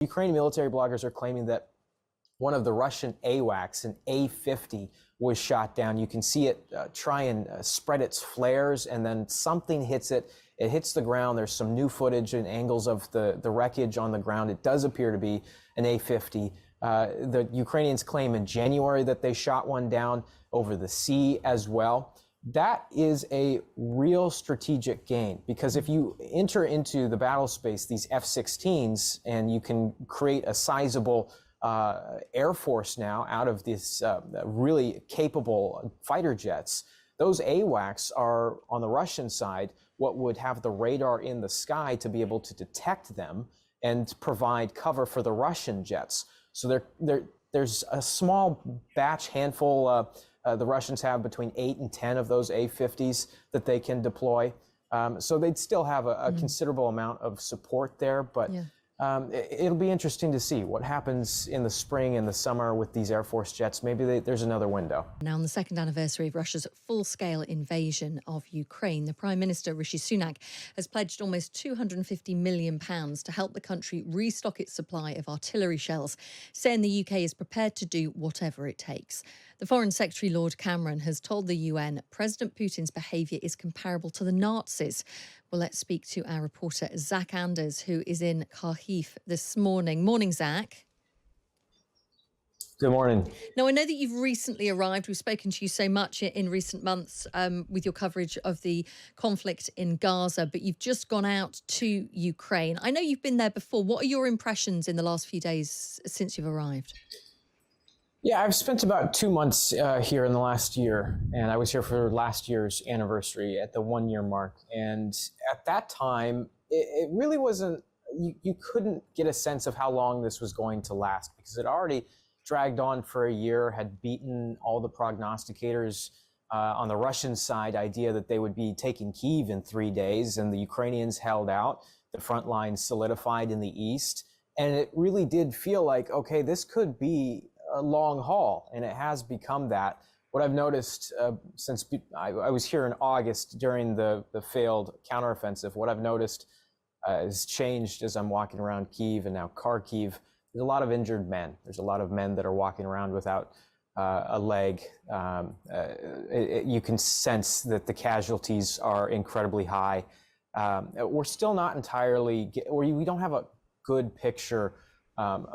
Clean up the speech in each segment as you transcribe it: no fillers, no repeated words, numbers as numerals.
Ukrainian military bloggers are claiming that one of the Russian AWACS, an A50, was shot down. You can see it try and spread its flares, and then something hits it. It hits the ground. There's some new footage and angles of the wreckage on the ground. It does appear to be an A50. The Ukrainians claim in January that they shot one down over the sea as well. That is a real strategic gain, because if you enter into the battle space, these F-16s, and you can create a sizable Air Force now out of these really capable fighter jets, those AWACS are, on the Russian side, what would have the radar in the sky to be able to detect them and provide cover for the Russian jets. So there's a small batch handful. The Russians have between 8 and 10 of those A50s that they can deploy. So they'd still have a considerable amount of support there, but it'll be interesting to see what happens in the spring and the summer with these Air Force jets. Maybe there's another window. Now, on the second anniversary of Russia's full-scale invasion of Ukraine, the Prime Minister, Rishi Sunak, has pledged almost £250 million to help the country restock its supply of artillery shells, saying the UK is prepared to do whatever it takes. The Foreign Secretary, Lord Cameron, has told the UN President Putin's behaviour is comparable to the Nazis. Well, let's speak to our reporter, Zach Anders, who is in Kharkiv this morning. Morning, Zach. Good morning. Now, I know that you've recently arrived. We've spoken to you so much in recent months with your coverage of the conflict in Gaza, but you've just gone out to Ukraine. I know you've been there before. What are your impressions in the last few days since you've arrived? Yeah, I've spent about 2 months here in the last year, and I was here for last year's anniversary at the 1-year mark. And at that time, it really wasn't, you couldn't get a sense of how long this was going to last, because it already dragged on for a year, had beaten all the prognosticators on the Russian side, idea that they would be taking Kyiv in 3 days, and the Ukrainians held out. The front line solidified in the east, and it really did feel like, okay, this could be a long haul, and it has become that. What I've noticed since I was here in August during the failed counteroffensive, what I've noticed has changed as I'm walking around Kyiv and now Kharkiv. There's a lot of injured men. There's a lot of men that are walking around without a leg. You can sense that the casualties are incredibly high. We're still not entirely, we don't have a good picture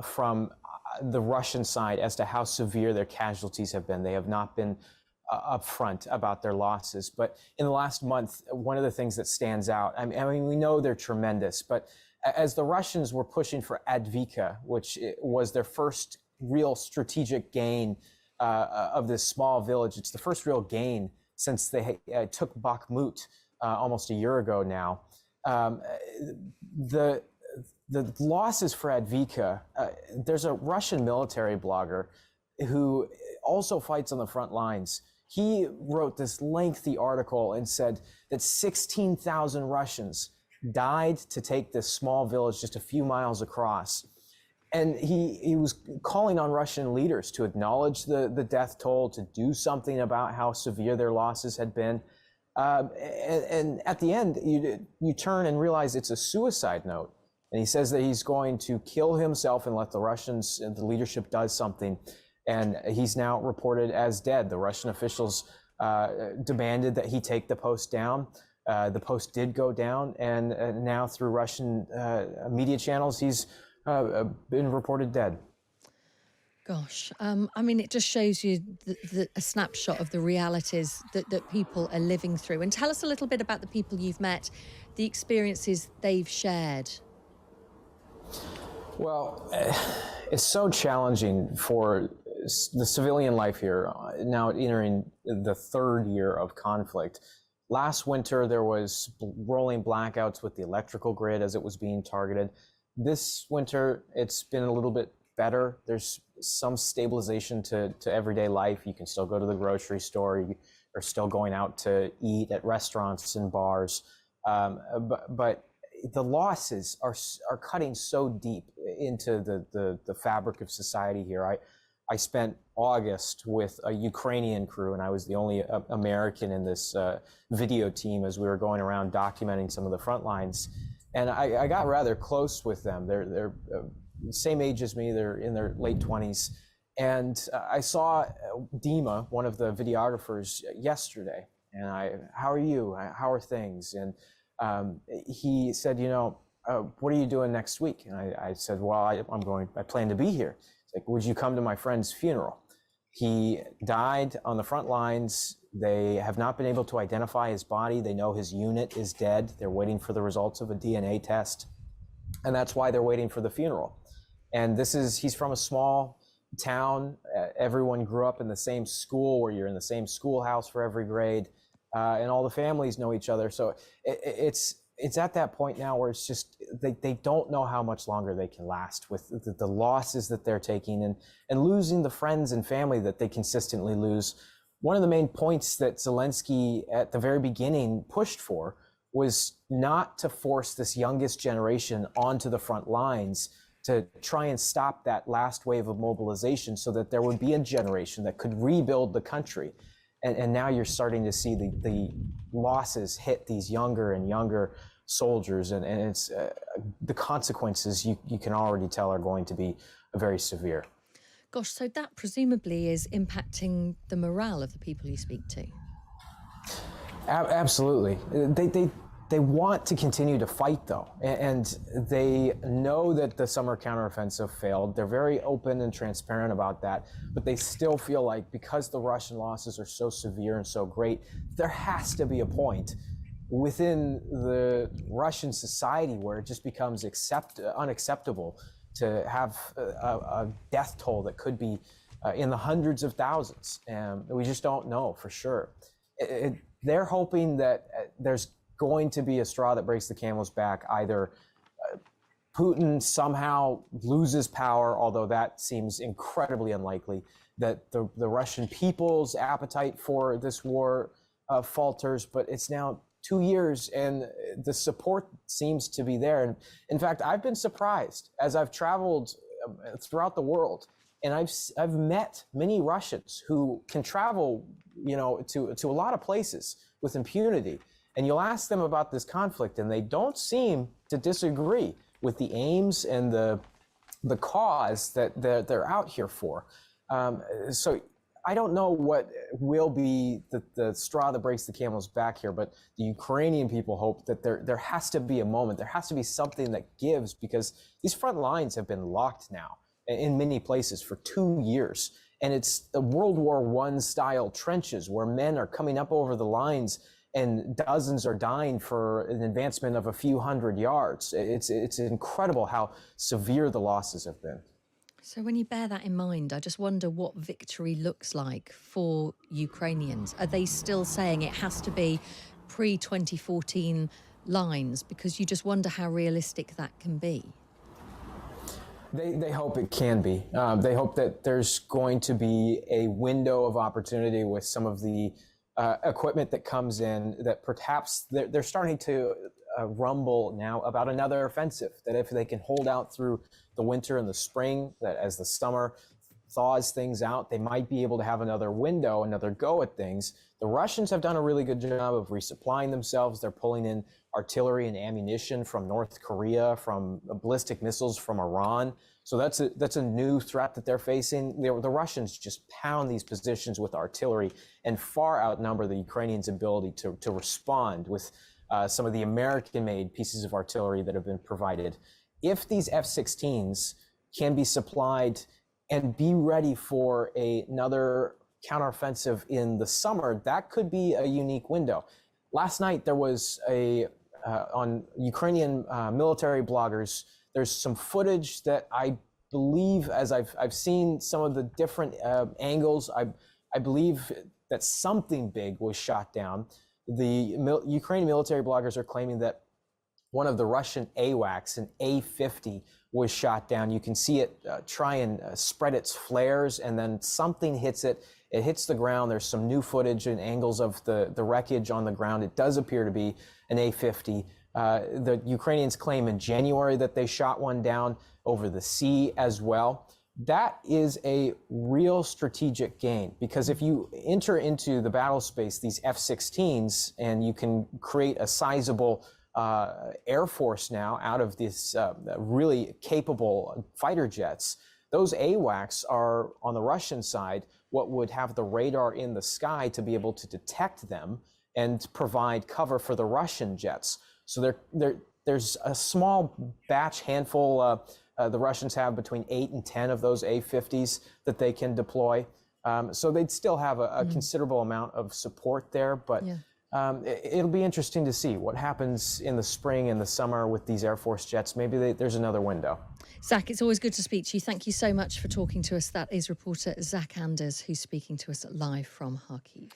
from the Russian side as to how severe their casualties have been. They have not been upfront about their losses. But in the last month, one of the things that stands out, I mean, we know they're tremendous, but as the Russians were pushing for Advika, which was their first real strategic gain of this small village, it's the first real gain since they took Bakhmut almost a year ago now. The losses for Advika, there's a Russian military blogger who also fights on the front lines. He wrote this lengthy article and said that 16,000 Russians died to take this small village just a few miles across. And he was calling on Russian leaders to acknowledge the death toll, to do something about how severe their losses had been. And at the end, you turn and realize it's a suicide note. And he says that he's going to kill himself and let the Russians, the leadership does something. And he's now reported as dead. The Russian officials demanded that he take the post down. The post did go down, and now through Russian media channels, he's been reported dead. Gosh, I mean, it just shows you a snapshot of the realities that people are living through. And tell us a little bit about the people you've met, the experiences they've shared. Well, it's so challenging for the civilian life here, now entering the 3rd year of conflict. Last winter, there was rolling blackouts with the electrical grid as it was being targeted. This winter, it's been a little bit better. There's some stabilization to everyday life. You can still go to the grocery store. You are still going out to eat at restaurants and bars. But the losses are cutting so deep into the fabric of society here. I spent August with a Ukrainian crew, and I was the only American in this video team as we were going around documenting some of the front lines. And I got rather close with them. They're same age as me. They're in their late 20s. And I saw Dima, one of the videographers, yesterday. And how are you? How are things? And he said, what are you doing next week? And I said, well, I plan to be here. It's like, would you come to my friend's funeral? He died on the front lines. They have not been able to identify his body. They know his unit is dead. They're waiting for the results of a DNA test. And that's why they're waiting for the funeral. And he's from a small town. Everyone grew up in the same school, where you're in the same schoolhouse for every grade, and all the families know each other. So it's at that point now where it's just they don't know how much longer they can last with the losses that they're taking and losing the friends and family that they consistently lose. One of the main points that Zelensky at the very beginning pushed for was not to force this youngest generation onto the front lines, to try and stop that last wave of mobilization so that there would be a generation that could rebuild the country. And now you're starting to see the losses hit these younger and younger soldiers, and it's the consequences you can already tell are going to be very severe. Gosh, so that presumably is impacting the morale of the people you speak to. Absolutely. They want to continue to fight, though, and they know that the summer counteroffensive failed. They're very open and transparent about that, but they still feel like because the Russian losses are so severe and so great, there has to be a point within the Russian society where it just becomes unacceptable to have a death toll that could be in the hundreds of thousands. We just don't know for sure. They're hoping that there's going to be a straw that breaks the camel's back. Either Putin somehow loses power, although that seems incredibly unlikely, that the Russian people's appetite for this war falters, but it's now 2 years and the support seems to be there. And in fact, I've been surprised as I've traveled throughout the world, and I've met many Russians who can travel, to a lot of places with impunity. And you'll ask them about this conflict, and they don't seem to disagree with the aims and the cause that they're out here for. So I don't know what will be the straw that breaks the camel's back here, but the Ukrainian people hope that there has to be a moment, there has to be something that gives, because these front lines have been locked now in many places for 2 years. And it's the World War I style trenches where men are coming up over the lines and dozens are dying for an advancement of a few hundred yards. It's incredible how severe the losses have been. So when you bear that in mind, I just wonder what victory looks like for Ukrainians. Are they still saying it has to be pre-2014 lines? Because you just wonder how realistic that can be. They hope it can be. They hope that there's going to be a window of opportunity with some of the equipment that comes in, that perhaps they're starting to rumble now about another offensive, that if they can hold out through the winter and the spring, that as the summer thaws things out, they might be able to have another window, another go at things. The Russians have done a really good job of resupplying themselves. They're pulling in artillery and ammunition from North Korea, from ballistic missiles from Iran. So that's a new threat that they're facing. The Russians just pound these positions with artillery and far outnumber the Ukrainians' ability to respond with some of the American-made pieces of artillery that have been provided. If these F-16s can be supplied and be ready for another counteroffensive in the summer, that could be a unique window. Last night there was on Ukrainian military bloggers, there's some footage that I believe, as I've seen some of the different angles, I believe that something big was shot down. The Ukrainian military bloggers are claiming that one of the Russian AWACS, an A50, was shot down. You can see it try and spread its flares, and then something hits it. It hits the ground. There's some new footage and angles of the wreckage on the ground. It does appear to be an A50. The Ukrainians claim in January that they shot one down over the sea as well. That is a real strategic gain, because if you enter into the battle space, these F-16s, and you can create a sizable Air Force now out of these really capable fighter jets. Those AWACS are, on the Russian side, what would have the radar in the sky to be able to detect them and provide cover for the Russian jets. So there's a small batch handful, the Russians have between 8 and 10 of those A50s that they can deploy. So they'd still have a considerable amount of support there, but it'll be interesting to see what happens in the spring and the summer with these Air Force jets. Maybe there's another window. Zach, it's always good to speak to you. Thank you so much for talking to us. That is reporter Zach Anders, who's speaking to us live from Kharkiv.